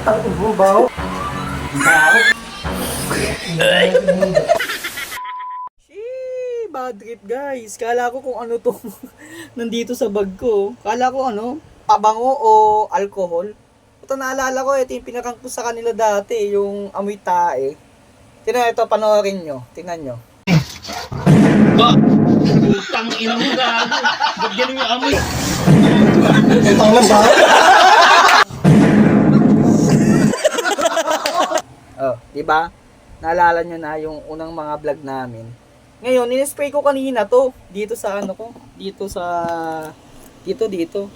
Ang baho. Bad trip guys. Kala ko kung ano to nandito sa bag ko. Kala ko ano, pabango o alcohol. Ito naalala ko, ito yung pinakang ko sa kanila dati, yung amoy tae. Tingnan ito, panoorin nyo. Tingnan nyo. Putang ina mo gago. Ba't ganun yung amoy? Utang lang ba? Oh, di ba? Naalala nyo na yung unang mga vlog namin. Ngayon, in-spray ko kanina to. Dito sa ano ko. Dito sa... Dito.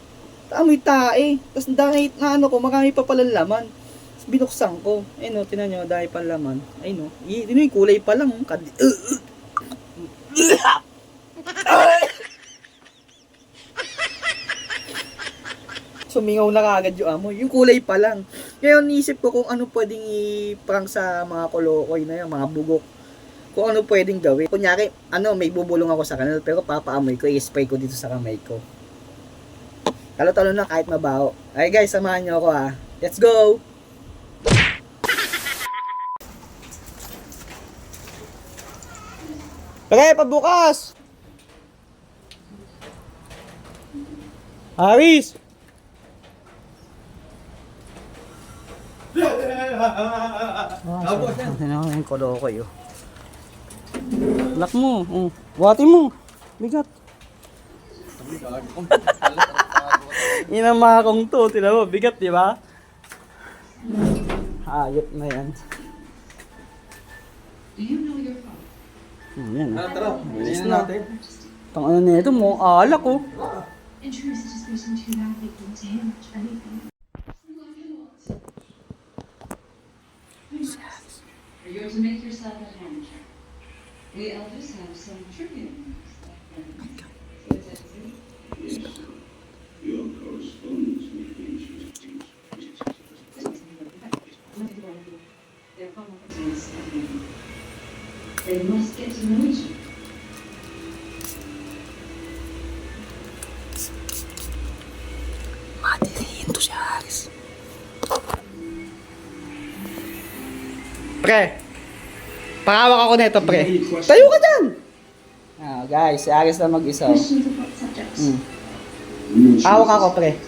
Amoy tae. Tapos dahil na ano ko, marami pa pala laman. Tapos binuksan ko. Ayun o, tinan nyo, dahil pa laman. Ayun o. Yun yung kulay pa lang. Sumingaw na kagad yung amoy. Yung kulay pa lang. Ngayon, naisip ko kung ano pwedeng i-prank sa mga kolokoy na yan, mga bugok. Kung ano pwedeng gawin. Kunyari, may bubulong ako sa kanal, pero papaamoy ko, i-spray ko dito sa kamay ko. Talo-talo na kahit mabaho. Okay guys, samahan nyo ako ha. Let's go! Okay, pabukas! Aris! Ano yung kolokoy oh. Lock mo. Buhatin mo. Bigat. Inamakong to. Tinan mo. Bigat, di ba? Hayop na yan. Yan. Tara, bilisan natin. Tang ano na ito mo. Alak oh. You're to make yourself a manager. We elders have some trivia. Your correspondence with ancient teachers. They must get to know each other. Matirihin to si Aris. Pre, pakawak ako nito, pre. Tayo ka dyan! Guys, si Aris na mag-isa. Questions of what subjects? Hawak ako, pre.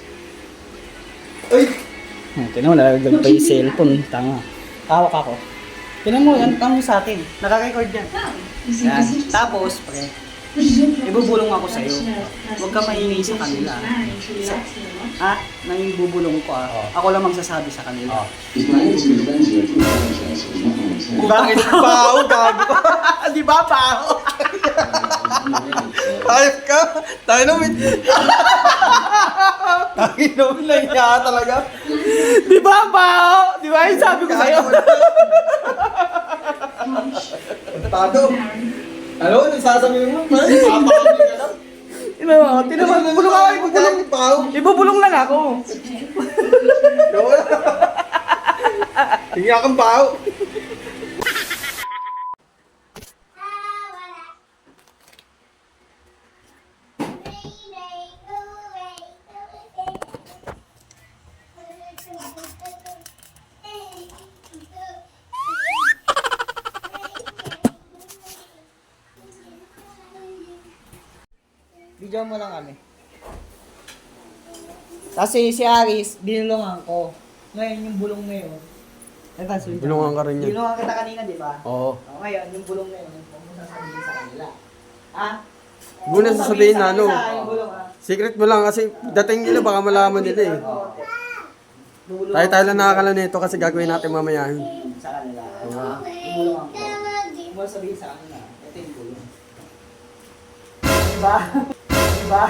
Tinan mo, nalaglag pa yung cellphone. Tanga. Hawak ako. Tinan mo, yan kami sa atin. Naka-record yan. You see, Yan. this is Tapos, pre, ibubulong ako sa'yo. Huwag ka maingay sa kanila. Ha? Nang bubulong ko Ako lang magsasabi sa kanila. Bakit baho, gago? Di ba baho? Ayos ka? Tayo naman. Tayo naman lang niya talaga. Di ba baho? Di ba yung sabi ko sa'yo? Tago. Ano? Nagsasabi mo? Papakabili ka lang? Ibubulong ako, ibubulong lang ako. Hinga kang baho. Bigyan mo lang kami. Kasi si Aris, binulungan ko. Ngayon, yung bulong na yun. Bulungan ka rin yan. Binulungan kita kanina, di ba? Oo. Ngayon, yung bulong na yun, huwag mo sasabihin sa kanila. Ha? Huwag mo na sasabihin na ano. Yung bulong, ha? Secret mo lang kasi dating nila baka malaman nila eh. Tayo lang nakakala nito kasi gagawin natin mamaya. Sa kanila. Binulungan ko. Huwag mo sabihin sa kanila. Ito yung bulong. Diba? Diba?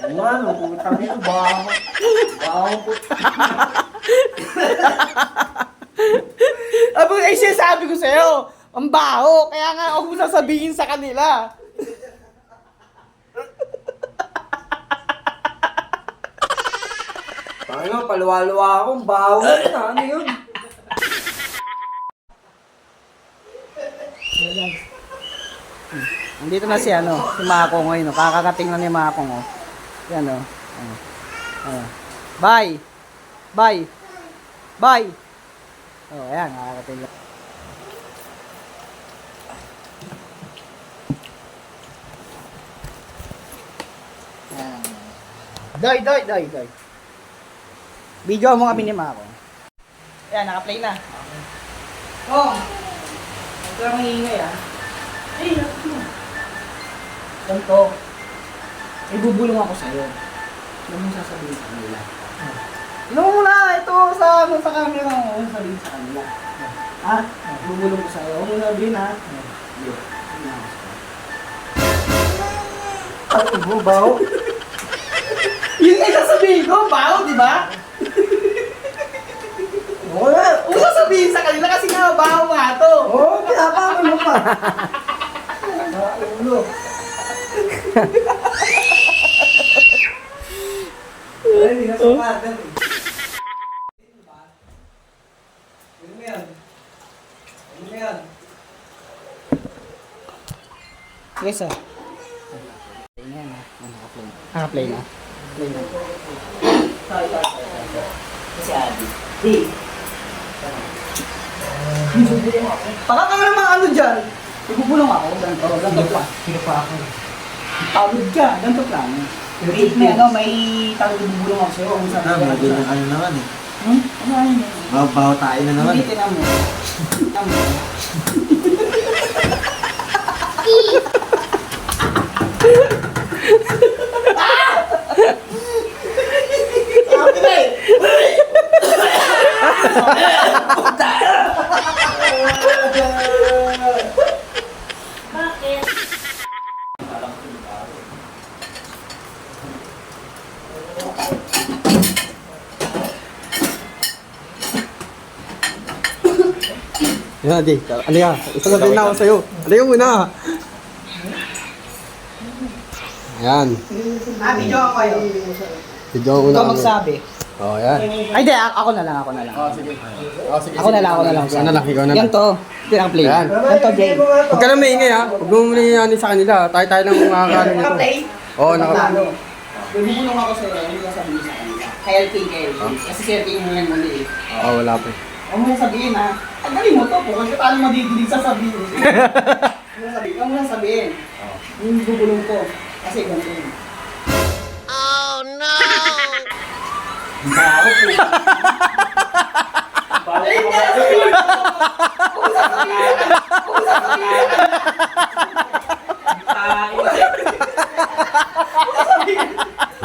Ano, putang ina, baho. Baho po. Abo, ay sinasabi ko sa'yo, ang baho. Kaya nga, huwag mo sasabihin sa kanila. Ano, paluwa-luwa akong baho na. Ano yun? Nandito na si si Mako ngayon. Kakakating na ni Mako. Yan o. Bye. Bye. Bye! Oh, ayan, nakakatayin lang. Die. Video mo kami ni Mako. Ayan, naka-play na. Oh! Huwag kang maingay ah. Ay, nakapit mo. Ganito. May bubulong ako sa'yo. Ano mo sasabihin sa kanila? Ano mo na, ito sa camera mo. Ano sabihin sa kanila? Ha? Bubulong ko sa'yo. Huwag mo na sabihin ha. Ano mo, baho? Yun nga sasabihin ko, baho, di ba? Huwag mo sasabihin sa kanila kasi nga baho nga to. Oo, pinapakan mo pa. Ulo. Ay, hindi na sapatan eh. Ano mo yan? Ano mo yan? Yes, sir. Ayan, naka-play. Naka-play na? Play na. Kasi Adi. Di. Baka ka naman ano dyan? Ibubulong ako, ganito pa. Sino pa ako? Pagod ka, ganito lang. May ano, may tawag ibubulong ako sa'yo. Magandang ano naman eh. Ano yun? Baho tayo na naman. Hindi, tinan mo. Tinan mo. Yan, di. Alika. Sasabihin na ako sa'yo. Alika muna. Ayan. Video ako kayo. Video ko na Ikaw kami. magsabi. Oh, yan. Ay, di. Ako na lang. Sige. Ako na lang. Ikaw na lang, ikaw na lang. Yan to. Ito lang play. Yan. Yan to, Jay. Huwag ka na maingay ha. Huwag mo muna yan sa kanila. Tayo lang makakaano nito. Naka-play? Oo, naka. Bumulong ako sa'yo. Hindi ko sabihin sa kanila. Kay LPK. Kasi si LPK mo lang muli eh. Oo, wala pa. Huwag mo sabihin ha. Tagalin mo to po. Kasi paano madidilig sa sabihin. Huwag mo lang sabihin. Yung bubulong ko. Kasi ganito yun. Oh no! Baho po. Baho po. Huwag sasabihin sa kanila. Huwag sasabihin sa kanila.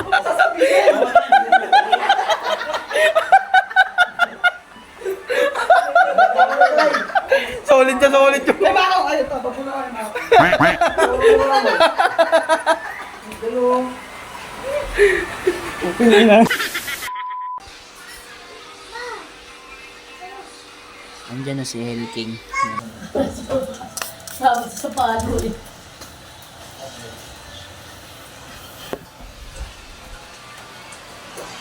Huwag sasabihin. Solid ka, solid ka. May bakaw kayo to. Papuno kayo mga. Andiyan na si Helking. Sabi sa palo eh.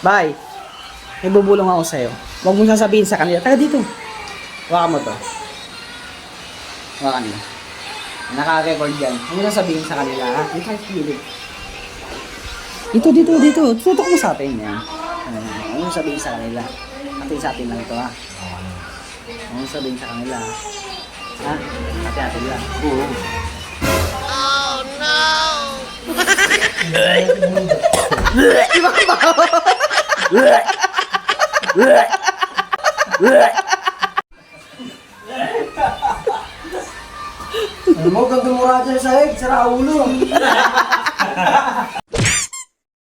Bye. May bubulong ako sa'yo. Huwag mo sasabihin sa kanila. Taga dito. Hawakan mo to. Hawakan mo. Naka-record yan. Huwag mo sasabihin sa kanila, ha? Dito kayo pilit. Dito. Tutok mo sa atin yan. Huwag mo sabihin sa kanila. Atin lang ito, ha? Huwag mo sabihin sa kanila, ha? Ha? Atin lang. Oo. Ano mo, ganda mo nga dyan sa sara ulo.